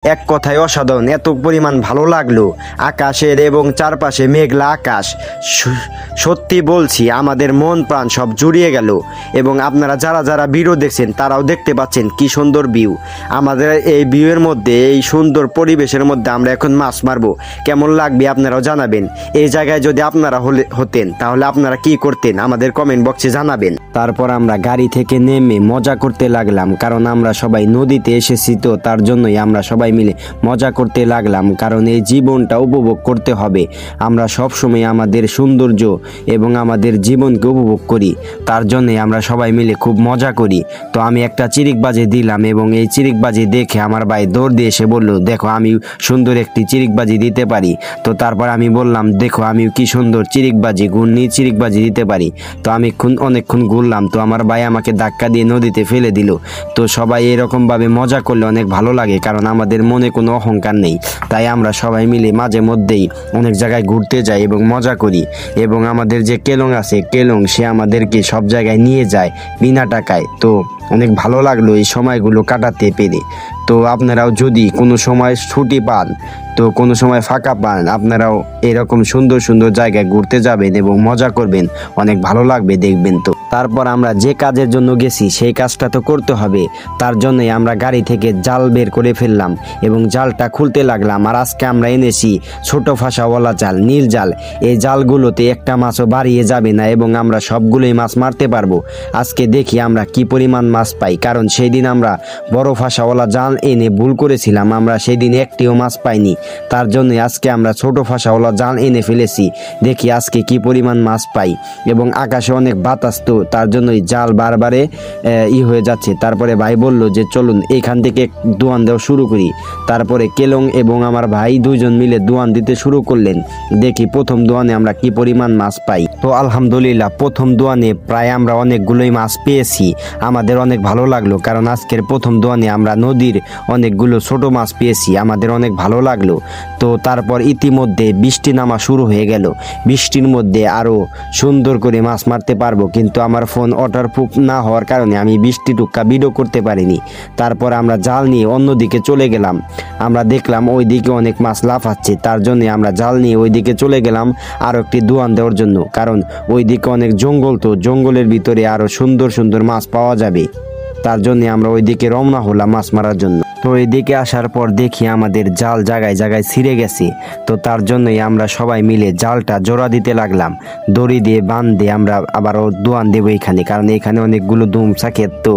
এক কথায় অসাধারণ, এত পরিমাণ ভালো লাগলো আকাশের এবং চারপাশে মেঘলা আকাশ। সত্যি বলছি, আমাদের মন প্রাণ সব জুড়িয়ে গেল। এবং আপনারা যারা যারা ভিডিও দেখছেন তারাও দেখতে পাচ্ছেন কি সুন্দর ভিউ। আমাদের এই ভিউয়ের মধ্যে, এই সুন্দর পরিবেশের মধ্যে আমরা এখন মাছ মারবো। কেমন লাগবে আপনারাও জানাবেন। এই জায়গায় যদি আপনারা হতেন তাহলে আপনারা কি করতেন আমাদের কমেন্ট বক্সে জানাবেন। তারপর আমরা গাড়ি থেকে নেমে মজা করতে লাগলাম, কারণ আমরা সবাই নদীতে এসেছি, তো তার জন্যই আমরা সবাই মিলে মজা করতে লাগলাম। কারণ এই জীবনটা উপভোগ করতে হবে। আমরা সবসময় আমাদের সৌন্দর্য এবং আমাদের জীবনকে উপভোগ করি, তার জন্যই আমরা সবাই মিলে খুব মজা করি। তো আমি একটা চিরিকবাজি দিলাম এবং এই চিরিকবাজি দেখে আমার ভাই দৌড় দিয়ে এসে বলল, দেখো আমি সুন্দর একটি চিরিকবাজি দিতে পারি। তো তারপর আমি বললাম, দেখো আমি কি সুন্দর চিরিকবাজি, ঘূর্ণি চিরিকবাজি দিতে পারি। তো আমি অনেকক্ষণ ঘুরলাম, তো আমার ভাই আমাকে ধাক্কা দিয়ে নদীতে ফেলে দিল। তো সবাই এরকমভাবে মজা করলে অনেক ভালো লাগে, কারণ আমাদের মনে কোনো অহংকার নেই। তাই আমরা সবাই মিলে মাঝে মধ্যেই অনেক জায়গায় ঘুরতে যাই এবং মজা করি। এবং আমাদের যে কেলং আছে, কেলং সে আমাদেরকে সব জায়গায় নিয়ে যায় বিনা টাকায়। তো অনেক ভালো লাগলো এই সময়গুলো কাটাতে পেরে। তো আপনারাও যদি কোনো সময় ছুটি পান, তো কোনো সময় ফাঁকা পান, আপনারাও এরকম সুন্দর সুন্দর জায়গায় ঘুরতে যাবেন এবং মজা করবেন, অনেক ভালো লাগবে দেখবেন। তো তারপর আমরা যে কাজের জন্য গেছি সেই কাজটা তো করতে হবে, তার জন্যই আমরা গাড়ি থেকে জাল বের করে ফেললাম এবং জালটা খুলতে লাগলাম। আর আজকে আমরা এনেছি ছোট ফাঁসাওয়ালা জাল, নীল জাল। এই জালগুলোতে একটা মাছও বাড়িয়ে যাবে না এবং আমরা সবগুলোই মাছ মারতে পারবো। আজকে দেখি আমরা কি পরিমাণ মাছ পাই, কারণ সেই দিন আমরা বড় ফাঁসাওয়ালা জাল এনে ভুল করেছিলাম, আমরা সেই দিন একটিও মাছ পাইনি। তার জন্য আজকে আমরা ছোট ফাঁসাওয়ালা জাল এনে ফেলেছি। দেখি আজকে কি পরিমাণ মাছ পাই। এবং আকাশে অনেক বাতাস, তো তার জন্যই জাল বারবারে হয়ে যাচ্ছে। তারপরে ভাই বলল যে চলুন এখান থেকে দোয়ান দেওয়া শুরু করি। তারপরে কেলং এবং আমার ভাই দুইজন মিলে দোয়ান দিতে শুরু করলেন। দেখি প্রথম দোয়ানে আমরা কি পরিমাণ মাছ পাই। তো আলহামদুলিল্লাহ প্রথম দোয়ানে প্রায় আমরা অনেকগুলোই মাছ পেয়েছি। আমাদের অনেক ভালো লাগলো, কারণ আজকের প্রথম দোয়ানে আমরা নদীর অনেকগুলো ছোট মাছ পেয়েছি, আমাদের অনেক ভালো লাগলো। তো তারপর ইতিমধ্যে বৃষ্টি নামা শুরু হয়ে গেল। বৃষ্টির মধ্যে আরও সুন্দর করে মাছ মারতে পারবো, কিন্তু আমার ফোন ওয়াটারপ্রুফ না হওয়ার কারণে আমি বৃষ্টি টুক্কা ভিডিও করতে পারিনি। তারপর আমরা জাল নিয়ে অন্যদিকে চলে গেলাম। আমরা দেখলাম ওই দিকে অনেক মাছ লাফাচ্ছে, তার জন্য আমরা জাল নিয়ে ওই দিকে চলে গেলাম আরও একটি দোয়ান দেওয়ার জন্য, কারণ ওই দিকে অনেক জঙ্গল, তো জঙ্গলের ভিতরে আরও সুন্দর সুন্দর মাছ পাওয়া যাবে। তার জন্য আমরা ওই দিকে রওনা হলাম মাছ মারার জন্য। তো এদিকে আসার পর দেখি আমাদের জাল জায়গায় জায়গায় ছিঁড়ে গেছে। তো তার জন্যই আমরা সবাই মিলে জালটা জোড়া দিতে লাগলাম, দড়ি দিয়ে বাঁধ দিয়ে আমরা আবারও দোয়ান দেবো এখানে, কারণ এখানে অনেকগুলো দুমসা ক্ষেত। তো